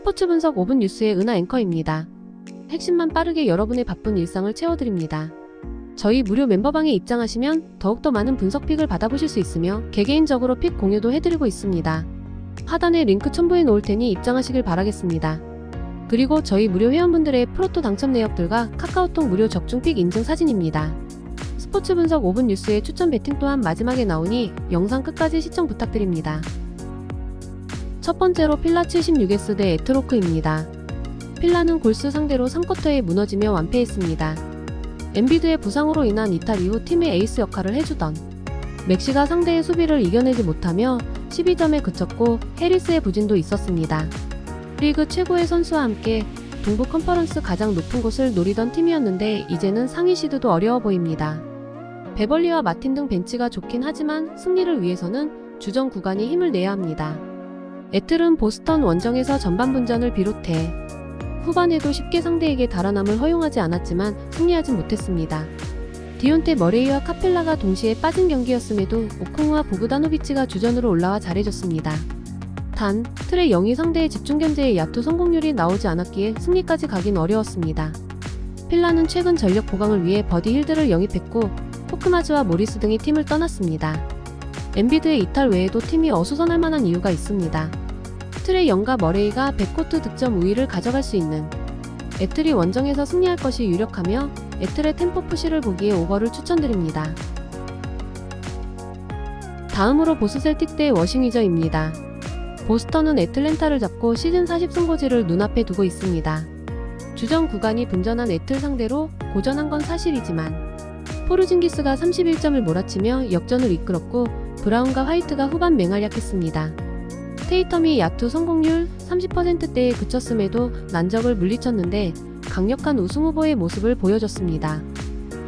스포츠 분석 5분 뉴스의 은하 앵커입니다. 핵심만 빠르게 여러분의 바쁜 일상을 채워드립니다. 저희 무료 멤버방에 입장하시면 더욱더 많은 분석 픽을 받아보실 수 있으며 개개인적으로 픽 공유도 해드리고 있습니다. 하단에 링크 첨부해 놓을 테니 입장하시길 바라겠습니다. 그리고 저희 무료 회원분들의 프로토 당첨 내역들과 카카오톡 무료 적중 픽 인증 사진입니다. 스포츠 분석 5분 뉴스의 추천 배팅 또한 마지막에 나오니 영상 끝까지 시청 부탁드립니다. 첫 번째로 필라 76S 대 에트로크입니다. 필라는 골스 상대로 3쿼터에 무너지며 완패했습니다. 엠비드의 부상으로 인한 이탈 이후 팀의 에이스 역할을 해주던 맥시가 상대의 수비를 이겨내지 못하며 12점에 그쳤고 해리스의 부진도 있었습니다. 리그 최고의 선수와 함께 동부 컨퍼런스 가장 높은 곳을 노리던 팀이었는데 이제는 상위 시드도 어려워 보입니다. 베벌리와 마틴 등 벤치가 좋긴 하지만 승리를 위해서는 주전 구간이 힘을 내야 합니다. 에틀은 보스턴 원정에서 전반 분전을 비롯해 후반에도 쉽게 상대에게 달아남을 허용하지 않았지만 승리하진 못했습니다. 디온테 머레이와 카펠라가 동시에 빠진 경기였음에도 오콩우와 보그다노비치가 주전으로 올라와 잘해줬습니다. 단, 틀의 0이 상대의 집중 견제에 야투 성공률이 나오지 않았기에 승리까지 가긴 어려웠습니다. 필라는 최근 전력 보강을 위해 버디 힐드를 영입했고 포크마즈와 모리스 등이 팀을 떠났습니다. 엠비드의 이탈 외에도 팀이 어수선할 만한 이유가 있습니다. 틀의 0과 머레이가 백코트 득점 우위를 가져갈 수 있는 에틀이 원정에서 승리할 것이 유력하며 에틀의 템포 푸시를 보기에 오버를 추천드립니다. 다음으로 보스 셀틱 대 워싱 위저입니다. 보스턴은 애틀랜타를 잡고 시즌 40승고지를 눈앞에 두고 있습니다. 주전 구간이 분전한 애틀 상대로 고전한 건 사실이지만 포르징기스가 31점을 몰아치며 역전을 이끌었고 브라운과 화이트가 후반 맹활약했습니다. 테이텀이 야투 성공률 30%대에 그쳤음에도 난적을 물리쳤는데 강력한 우승 후보의 모습을 보여줬습니다.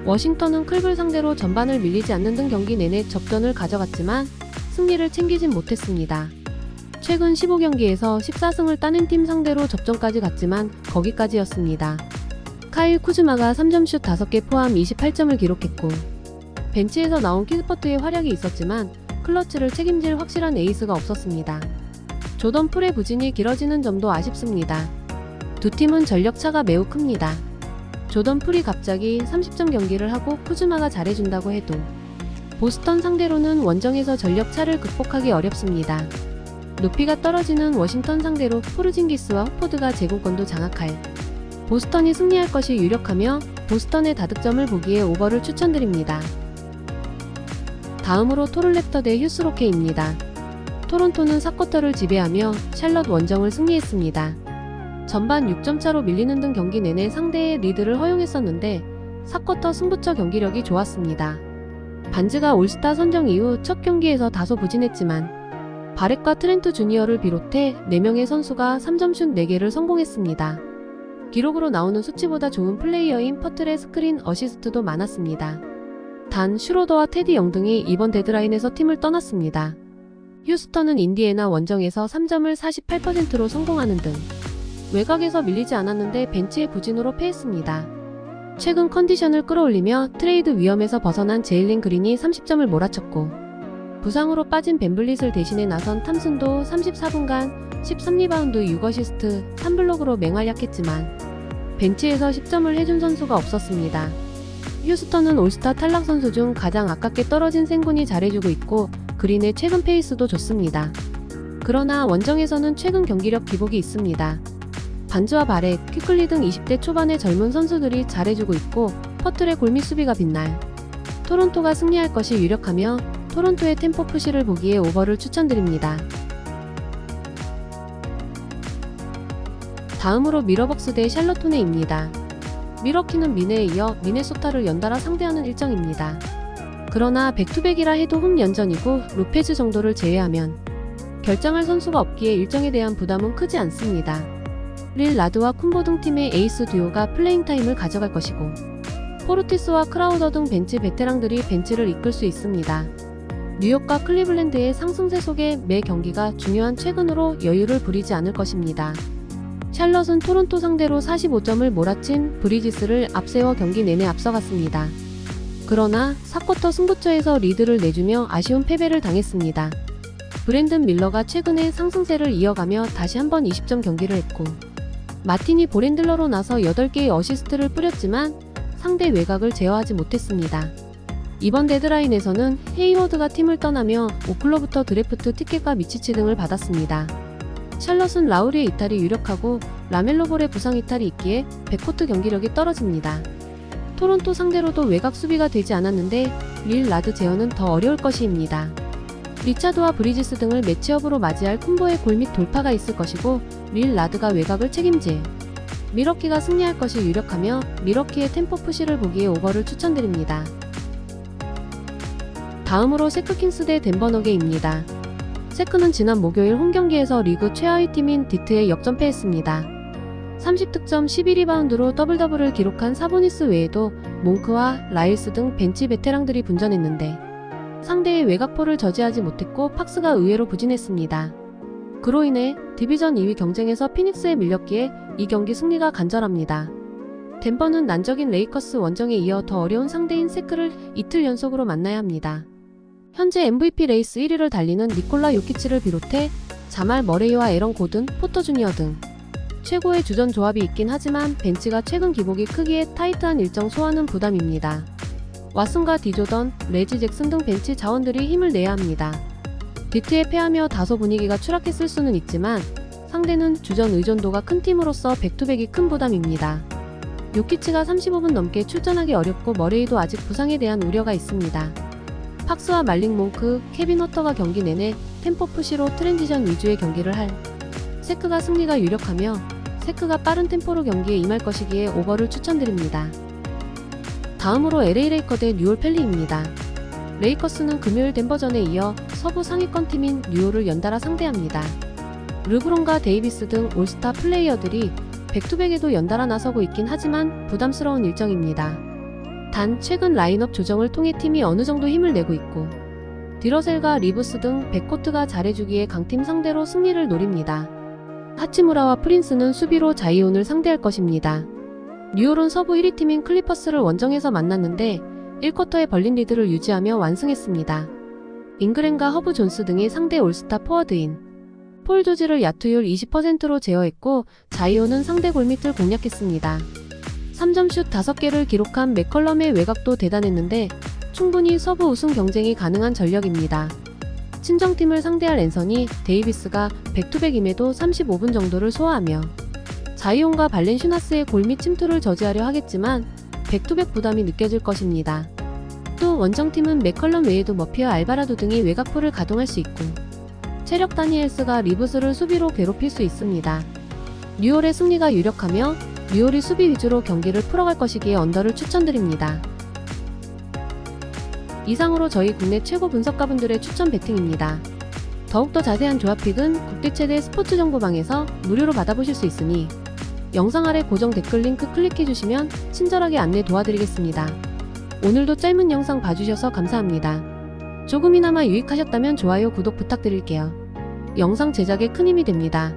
워싱턴은 클블 상대로 전반을 밀리지 않는 등 경기 내내 접전을 가져갔지만 승리를 챙기진 못했습니다. 최근 15경기에서 14승을 따낸 팀 상대로 접전까지 갔지만 거기까지였습니다. 카일 쿠즈마가 3점슛 5개 포함 28점을 기록했고 벤치에서 나온 키스퍼트의 활약이 있었지만 클러치를 책임질 확실한 에이스가 없었습니다. 조던 풀의 부진이 길어지는 점도 아쉽습니다. 두 팀은 전력 차가 매우 큽니다. 조던 풀이 갑자기 30점 경기를 하고 쿠즈마가 잘해준다고 해도 보스턴 상대로는 원정에서 전력 차를 극복하기 어렵습니다. 높이가 떨어지는 워싱턴 상대로 포르징기스와 호포드가 제공권도 장악할 보스턴이 승리할 것이 유력하며 보스턴의 다득점을 보기에 오버를 추천드립니다. 다음으로 토론랩터 대 휴스로케입니다. 토론토는 4쿼터를 지배하며 샬럿 원정을 승리했습니다. 전반 6점 차로 밀리는 등 경기 내내 상대의 리드를 허용했었는데 4쿼터 승부처 경기력이 좋았습니다. 반즈가 올스타 선정 이후 첫 경기에서 다소 부진했지만 바렛과 트렌트 주니어를 비롯해 4명의 선수가 3점슛 4개를 성공했습니다. 기록으로 나오는 수치보다 좋은 플레이어인 퍼틀의 스크린 어시스트도 많았습니다. 단 슈로더와 테디 영 등이 이번 데드라인에서 팀을 떠났습니다. 휴스턴은 인디애나 원정에서 3점을 48%로 성공하는 등 외곽에서 밀리지 않았는데 벤치의 부진으로 패했습니다. 최근 컨디션을 끌어올리며 트레이드 위험에서 벗어난 제일린 그린이 30점을 몰아쳤고 부상으로 빠진 벤블릿을 대신해 나선 탐슨도 34분간 13리바운드 6어시스트 3블록으로 맹활약했지만 벤치에서 10점을 해준 선수가 없었습니다. 휴스턴은 올스타 탈락 선수 중 가장 아깝게 떨어진 생군이 잘해주고 있고 그린의 최근 페이스도 좋습니다. 그러나 원정에서는 최근 경기력 기복이 있습니다. 반즈와 바렛, 퀴클리 등 20대 초반의 젊은 선수들이 잘해주고 있고 퍼틀의 골밑 수비가 빛날 토론토가 승리할 것이 유력하며 토론토의 템포 푸시를 보기에 오버를 추천드립니다. 다음으로 미러벅스 대 샬럿토네입니다. 미러키는 미네에 이어 미네소타를 연달아 상대하는 일정입니다. 그러나 백투백이라 해도 홈연전이고 로페즈 정도를 제외하면 결정할 선수가 없기에 일정에 대한 부담은 크지 않습니다. 릴 라드와 쿤보 등 팀의 에이스 듀오가 플레잉 타임을 가져갈 것이고 포르티스와 크라우더 등 벤치 베테랑들이 벤치를 이끌 수 있습니다. 뉴욕과 클리블랜드의 상승세 속에 매 경기가 중요한 최근으로 여유를 부리지 않을 것입니다. 샬럿은 토론토 상대로 45점을 몰아친 브리지스를 앞세워 경기 내내 앞서갔습니다. 그러나 4쿼터 승부처에서 리드를 내주며 아쉬운 패배를 당했습니다. 브랜든 밀러가 최근에 상승세를 이어가며 다시 한번 20점 경기를 했고, 마티니 보렌들러로 나서 8개의 어시스트를 뿌렸지만 상대 외곽을 제어하지 못했습니다. 이번 데드라인에서는 헤이워드가 팀을 떠나며 오클로부터 드래프트 티켓과 미치치 등을 받았습니다. 샬럿은 라우리의 이탈이 유력하고 라멜로볼의 부상 이탈이 있기에 백코트 경기력이 떨어집니다. 토론토 상대로도 외곽 수비가 되지 않았는데 릴라드 제어는 더 어려울 것입니다. 리차드와 브리지스 등을 매치업으로 맞이할 콤보의 골 및 돌파가 있을 것이고 릴라드가 외곽을 책임질 미러키가 승리할 것이 유력하며 미러키의 템포 푸시를 보기에 오버를 추천드립니다. 다음으로 세크킹스 대 덴버 너게입니다. 세크는 지난 목요일 홈경기에서 리그 최하위 팀인 디트에 역전패했습니다. 30득점 11리바운드로 더블더블을 기록한 사보니스 외에도 몽크와 라일스 등 벤치 베테랑들이 분전했는데 상대의 외곽포를 저지하지 못했고 팍스가 의외로 부진했습니다. 그로 인해 디비전 2위 경쟁에서 피닉스에 밀렸기에 이 경기 승리가 간절합니다. 덴버는 난적인 레이커스 원정에 이어 더 어려운 상대인 세크를 이틀 연속으로 만나야 합니다. 현재 MVP 레이스 1위를 달리는 니콜라 요키치를 비롯해 자말 머레이와 에런 고든, 포터 주니어 등 최고의 주전 조합이 있긴 하지만 벤치가 최근 기복이 크기에 타이트한 일정 소화는 부담입니다. 왓슨과 디조던, 레지 잭슨 등 벤치 자원들이 힘을 내야 합니다. 디트에 패하며 다소 분위기가 추락했을 수는 있지만 상대는 주전 의존도가 큰 팀으로서 백투백이 큰 부담입니다. 요키치가 35분 넘게 출전하기 어렵고 머레이도 아직 부상에 대한 우려가 있습니다. 팍스와 말릭 몽크, 케빈 허터가 경기 내내 템포 푸시로 트랜지션 위주의 경기를 할 세크가 승리가 유력하며 세크가 빠른 템포로 경기에 임할 것이기에 오버를 추천드립니다. 다음으로 LA 레이커 대 뉴올 펠리입니다. 레이커스는 금요일 덴버전에 이어 서부 상위권 팀인 뉴올을 연달아 상대합니다. 르브론과 데이비스 등 올스타 플레이어들이 백투백에도 연달아 나서고 있긴 하지만 부담스러운 일정입니다. 단 최근 라인업 조정을 통해 팀이 어느 정도 힘을 내고 있고 디러셀과 리브스 등 백코트가 잘해주기에 강팀 상대로 승리를 노립니다. 하치무라와 프린스는 수비로 자이온을 상대할 것입니다. 뉴올은 서부 1위 팀인 클리퍼스를 원정에서 만났는데 1쿼터에 벌린 리드를 유지하며 완승했습니다. 잉그램과 허브 존스 등의 상대 올스타 포워드인 폴 조지를 야투율 20%로 제어했고 자이온은 상대 골밑을 공략했습니다. 3점 슛 5개를 기록한 맥컬럼의 외곽도 대단했는데 충분히 서부 우승 경쟁이 가능한 전력입니다. 친정팀을 상대할 앤서니 데이비스가 백투백임에도 35분 정도를 소화하며 자이온과 발렌슈나스의 골밑 침투를 저지하려 하겠지만 백투백 부담이 느껴질 것입니다. 또 원정팀은 맥컬럼 외에도 머피와 알바라도 등이 외곽포를 가동할 수 있고 체력 다니엘스가 리브스를 수비로 괴롭힐 수 있습니다. 뉴올의 승리가 유력하며 뉴올이 수비 위주로 경기를 풀어갈 것이기에 언더를 추천드립니다. 이상으로 저희 국내 최고 분석가분들의 추천 배팅입니다. 더욱더 자세한 조합픽은 국대 최대 스포츠 정보방에서 무료로 받아보실 수 있으니 영상 아래 고정 댓글 링크 클릭해주시면 친절하게 안내 도와드리겠습니다. 오늘도 짧은 영상 봐주셔서 감사합니다. 조금이나마 유익하셨다면 좋아요, 구독 부탁드릴게요. 영상 제작에 큰 힘이 됩니다.